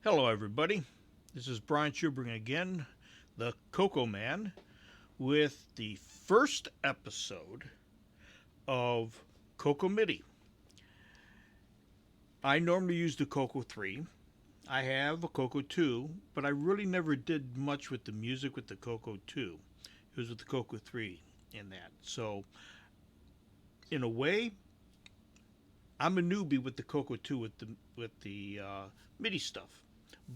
Hello, everybody. This is Brian Schubring again, the CoCo Man, with the first episode of CoCo MIDI. I normally use the CoCo 3. I have a CoCo 2, but I really never did much with the music with the CoCo 2. It was with the CoCo 3 in that. So, in a way, I'm a newbie with the CoCo 2 with the MIDI stuff.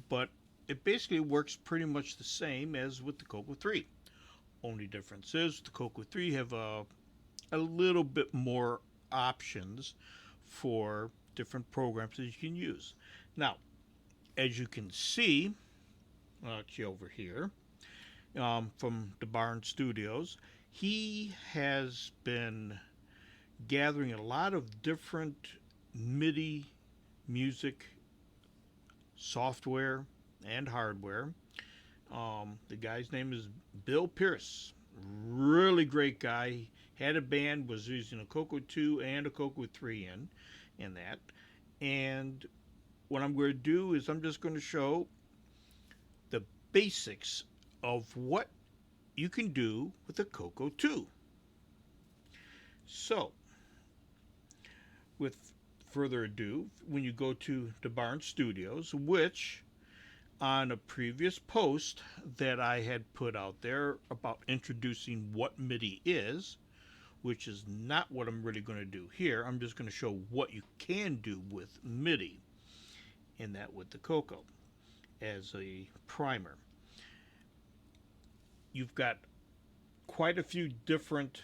But it basically works pretty much the same as with the CoCo 3. Only difference is the CoCo 3 have a little bit more options for different programs that you can use. Now, as you can see, actually over here, from the Barn Studios, he has been gathering a lot of different MIDI music software and hardware. The guy's name is Bill Pierce. Really great guy. Had a band, was using a CoCo 2 and a CoCo 3 in that. And what I'm going to do is I'm just going to show the basics of what you can do with a CoCo 2. So, with further ado, when you go to the Barn Studios, which on a previous post that I had put out there about introducing what MIDI is, which is not what I'm really going to do here. I'm just going to show what you can do with MIDI in that with the CoCo as a primer. You've got quite a few different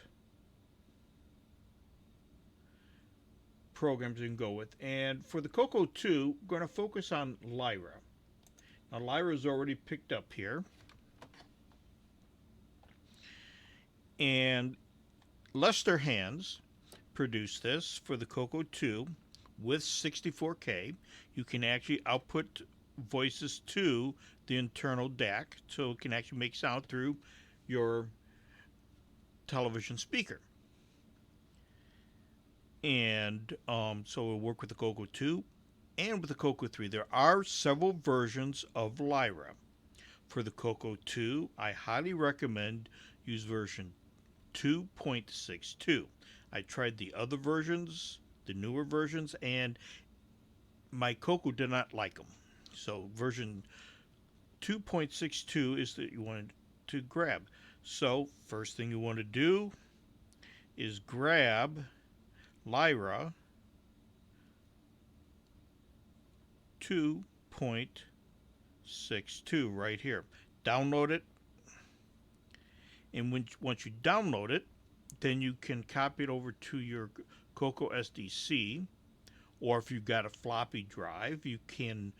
programs you can go with. And for the CoCo 2, we're going to focus on Lyra. Now, Lyra is already picked up here. And Lester Hands produced this for the CoCo 2 with 64K. You can actually output voices to the internal DAC, so it can actually make sound through your television speaker. And so it'll work with the CoCo 2 and with the CoCo 3. There are several versions of Lyra. For the CoCo 2, I highly recommend use version 2.62. I tried the other versions, the newer versions, and my CoCo did not like them. So version 2.62 is that you want to grab. So first thing you want to do is grab Lyra 2.62 right here. Download it. And once you download it, then you can copy it over to your CoCo SDC. Or if you've got a floppy drive, you can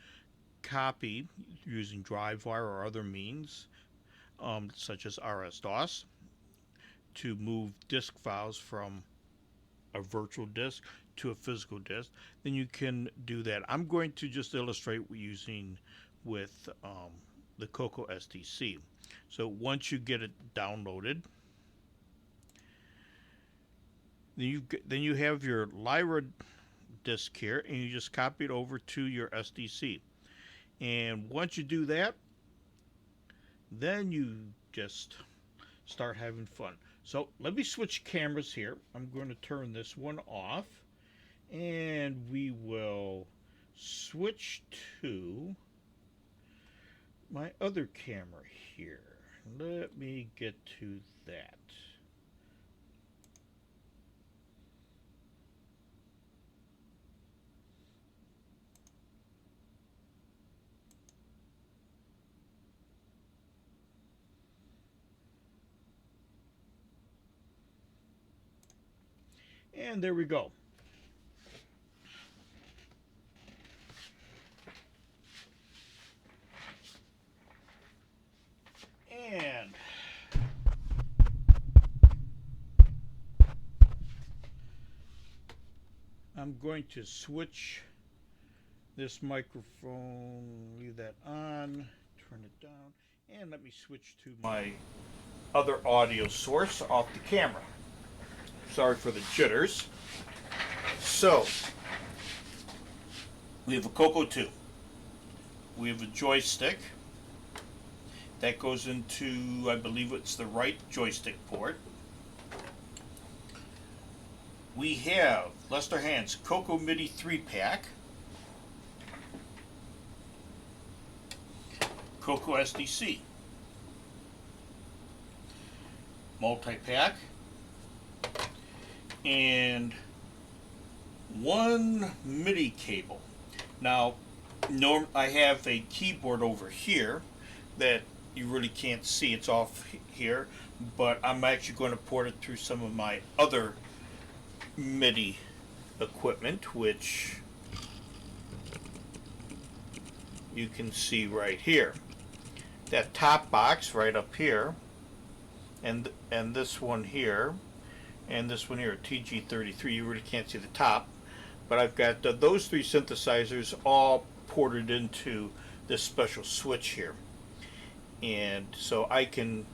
copy using DriveWire or other means, such as RS-DOS, to move disk files from a virtual disk to a physical disk. Then you can do that. I'm going to just illustrate using with the CoCo SDC. So once you get it downloaded, then you have your Lyra disk here, and you just copy it over to your SDC. And once you do that, then you just start having fun. So let me switch cameras here. I'm going to turn this one off, and we will switch to my other camera here. Let me get to that. And there we go. And I'm going to switch this microphone, leave that on, turn it down, and let me switch to my other audio source off the camera. Sorry for the jitters. So, we have a CoCo 2. we have a joystick that goes into, I believe it's the right joystick port. We have Lester Hand's CoCo MIDI 3-pack, CoCo SDC, multi-pack, and one MIDI cable. Now, I have a keyboard over here that you really can't see. It's off here, but I'm actually going to port it through some of my other MIDI equipment, which you can see right here. That top box right up here, and this one here, and this one here, TG33. You really can't see the top, but I've got those three synthesizers all ported into this special switch here, and so I can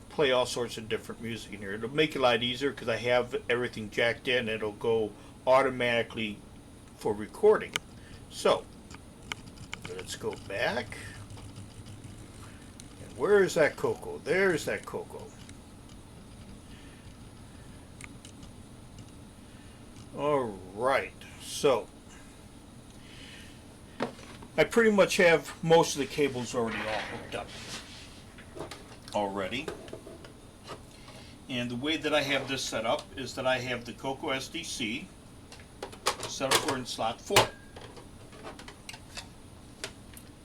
play all sorts of different music in here. It'll make it a lot easier because I have everything jacked in. It'll go automatically for recording. So let's go back. And where is that CoCo? There's that CoCo. All right, so I pretty much have most of the cables already all hooked up already. And the way that I have this set up is that I have the CoCo SDC set up for in slot 4.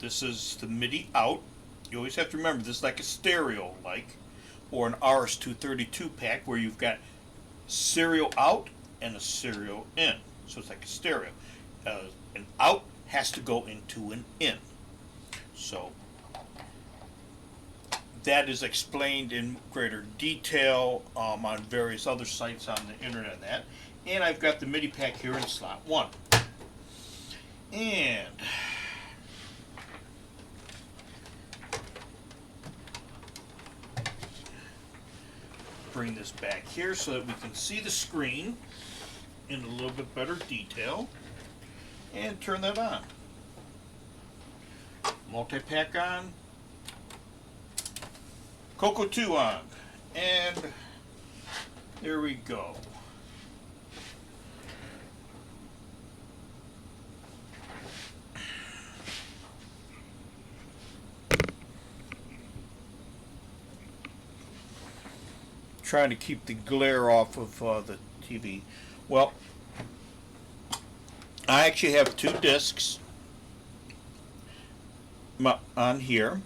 This is the MIDI out. You always have to remember this is like a stereo or an RS-232 pack where you've got serial out and a serial in. So it's like a stereo. An out has to go into an in. So that is explained in greater detail on various other sites on the internet and that. And I've got the MIDI pack here in slot 1. And bring this back here so that we can see the screen in a little bit better detail, and turn that on. Multi-pack on, CoCo 2 on, and there we go. Trying to keep the glare off of the TV. Well, I actually have 2 discs on here,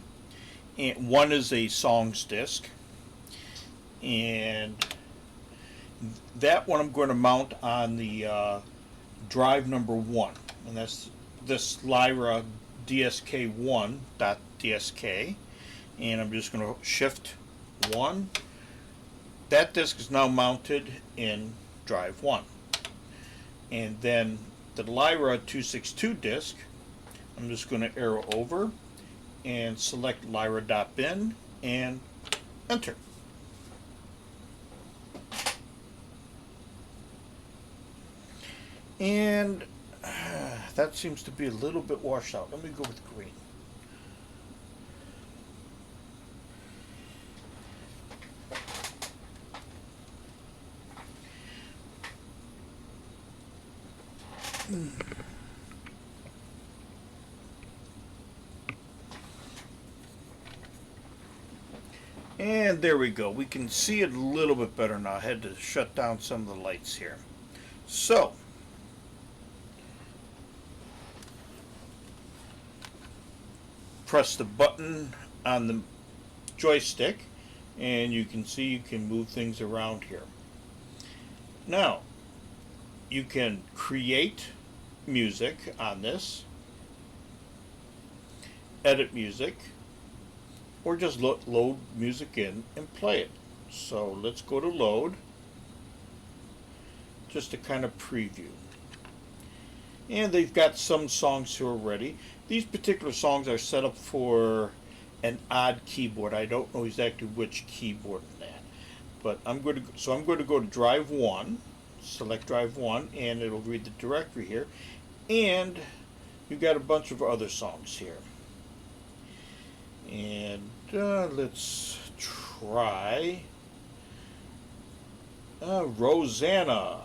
and one is a songs disc, and that one I'm going to mount on the drive number 1, and that's this Lyra DSK1.DSK, and I'm just going to shift 1. That disc is now mounted in drive 1. And then the Lyra 262 disc, I'm just going to arrow over and select Lyra.bin and enter. And that seems to be a little bit washed out. Let me go with green. And there we go. We can see it a little bit better now. I had to shut down some of the lights here. So, press the button on the joystick and you can see you can move things around here. Now, you can create music on this, edit music, or just load music in and play it. So let's go to load, just to kind of preview. And they've got some songs here already. These particular songs are set up for an odd keyboard. I don't know exactly which keyboard in that, but I'm going to go to drive 1, select drive 1, and it'll read the directory here. And you got a bunch of other songs here. And let's try Rosanna.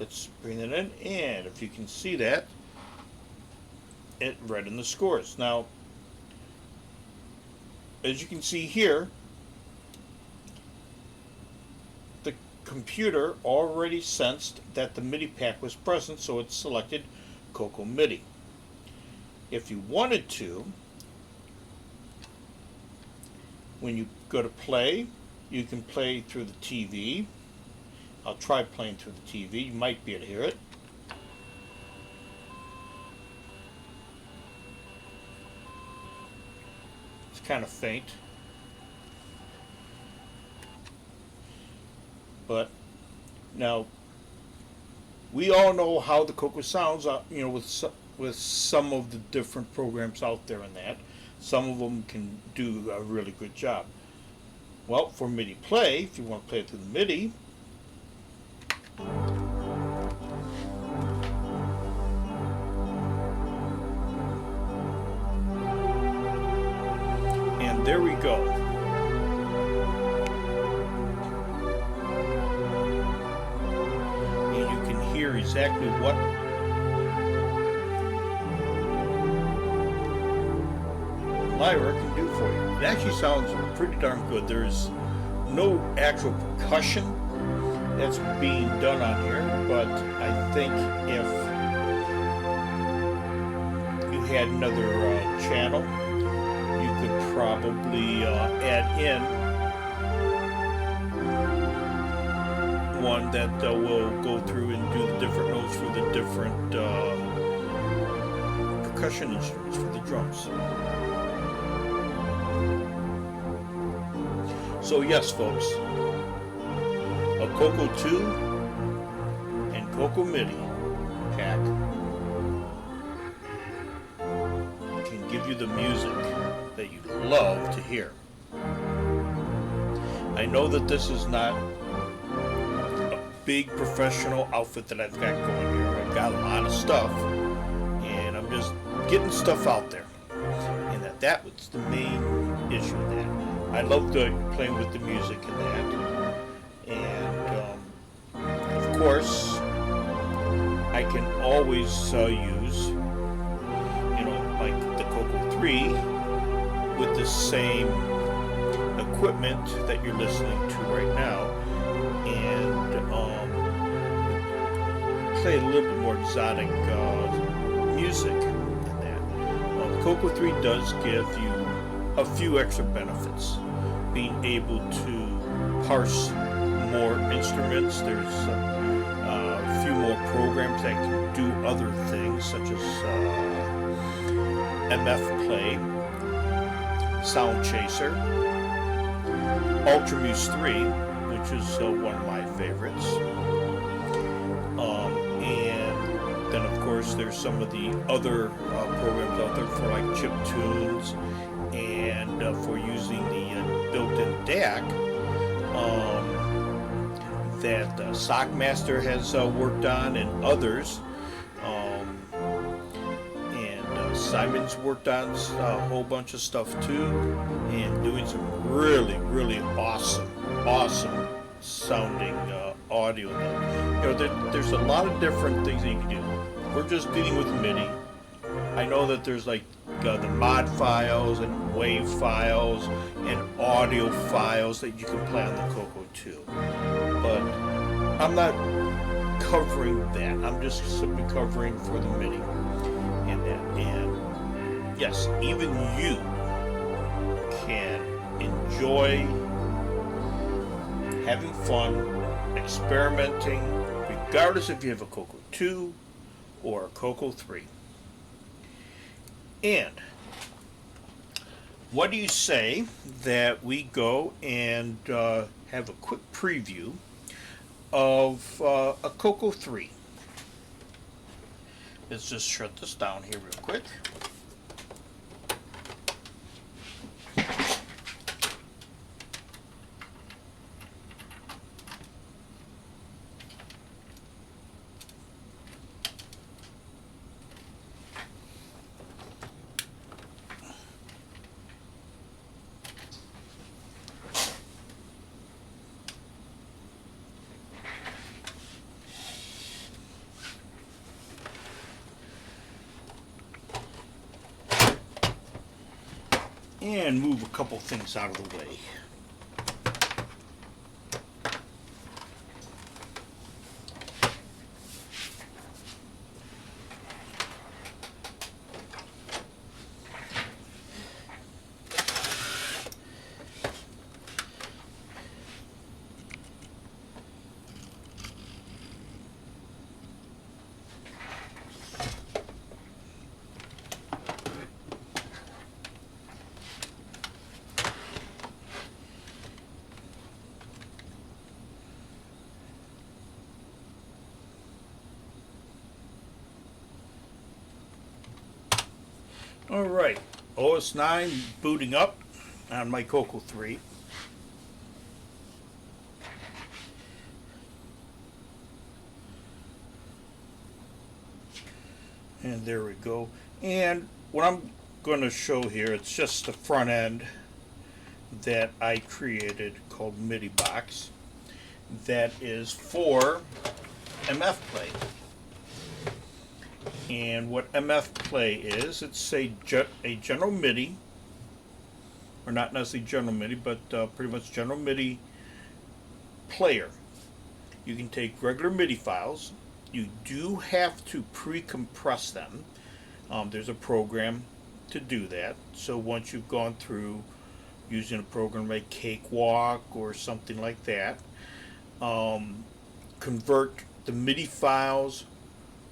Let's bring it in, and if you can see that, it read in the scores. Now, as you can see here, the computer already sensed that the MIDI pack was present, so it selected CoCo MIDI. If you wanted to, when you go to play, you can play through the TV. I'll try playing through the TV. You might be able to hear it. It's kind of faint. But now, we all know how the CoCo sounds, with some of the different programs out there and that. Some of them can do a really good job. Well, for MIDI play, if you want to play it through the MIDI, and there we go. And you can hear exactly what Lyra can do for you. It actually sounds pretty darn good. There's no actual percussion that's being done on here, but I think if you had another channel, you could probably add in one that will go through and do the different notes for the different percussion instruments for the drums. So yes, folks, a CoCo 2 and CoCo MIDI pack can give you the music that you love to hear. I know that this is not a big professional outfit that I've got going here. I've got a lot of stuff, and I'm just getting stuff out there. And that was the main issue with that. I love playing with the music and that. And of course, I can always use, like the CoCo 3 with the same equipment that you're listening to right now, and play a little bit more exotic music than that. The CoCo 3 does give you a few extra benefits. Being able to parse more instruments. There's a few more programs that can do other things, such as MF Play, Sound Chaser, Ultramuse 3, which is one of my favorites. And then, of course, there's some of the other programs out there for like chip tunes and for using the built-in DAC that Sockmaster has worked on, and others. And Simon's worked on a whole bunch of stuff too, and doing some really, really awesome sounding audio. There's a lot of different things that you can do. We're just dealing with MIDI. I know that there's like the mod files and wave files and audio files that you can play on the CoCo 2, but I'm not covering that. I'm just simply covering for the MIDI and that. And yes, even you can enjoy having fun, experimenting, regardless if you have a CoCo 2 or a CoCo 3. And what do you say that we go and have a quick preview of a CoCo 3? Let's just shut this down here real quick. and move a couple things out of the way. Alright, OS 9 booting up on my CoCo 3. And there we go. And what I'm going to show here, it's just the front end that I created called MIDI Box that is for MF Play. And what MF Play is, it's a general MIDI, or not necessarily general MIDI, but pretty much general MIDI player. You can take regular MIDI files. You do have to pre-compress them. There's a program to do that. So once you've gone through using a program like Cakewalk or something like that, convert the MIDI files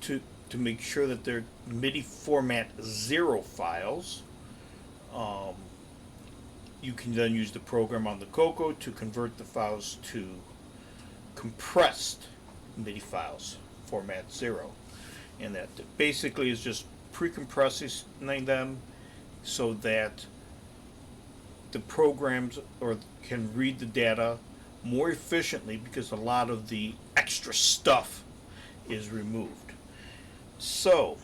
to make sure that they're MIDI format 0 files. You can then use the program on the CoCo to convert the files to compressed MIDI files, format 0. And that basically is just pre-compressing them so that the programs can read the data more efficiently, because a lot of the extra stuff is removed. So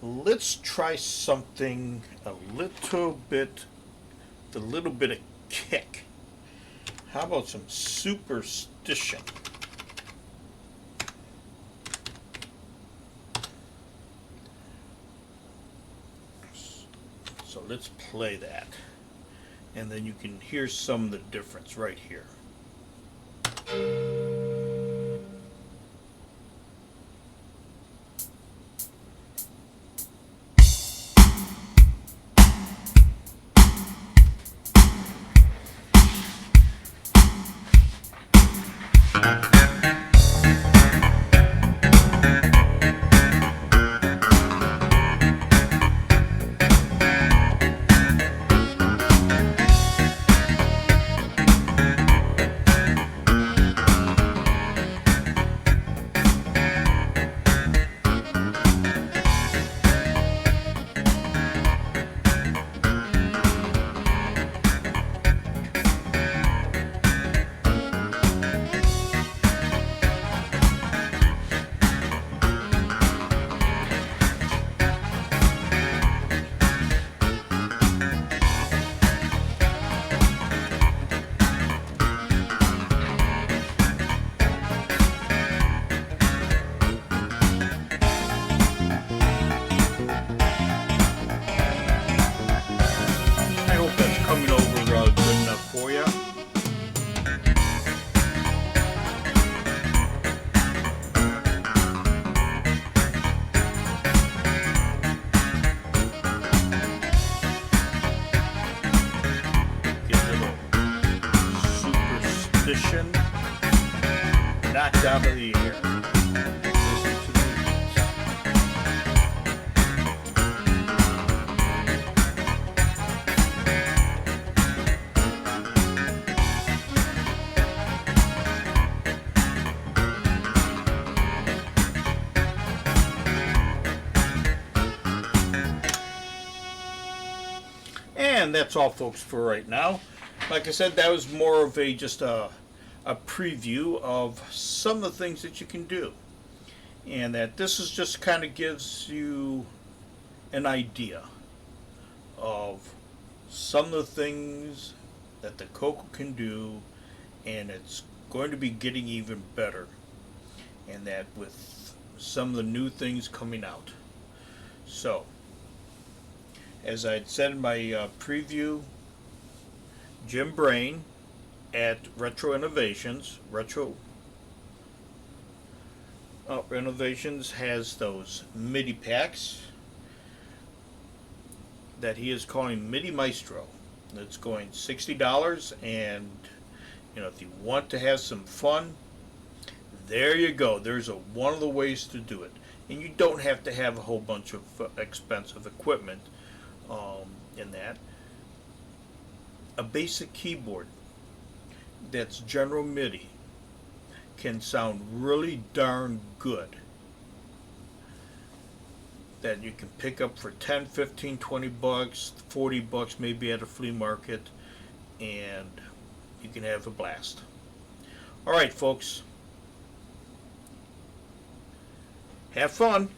let's try something a little bit of kick. How about some superstition? So let's play that, and then you can hear some of the difference right here. Knocked out of the air. Listen to the beats. And that's all, folks, for right now. Like I said, that was more of just a preview of some of the things that you can do, and that this is just kind of gives you an idea of some of the things that the CoCo can do, and it's going to be getting even better, and that with some of the new things coming out. So As I had said in my preview, Jim Brain at Retro Innovations, Innovations has those MIDI packs that he is calling MIDI Maestro. It's going $60, and if you want to have some fun, there you go. There's one of the ways to do it, and you don't have to have a whole bunch of expensive equipment in that. A basic keyboard that's General MIDI can sound really darn good, that you can pick up for 10, 15, 20 bucks, 40 bucks maybe at a flea market, and you can have a blast. All right, folks. Have fun.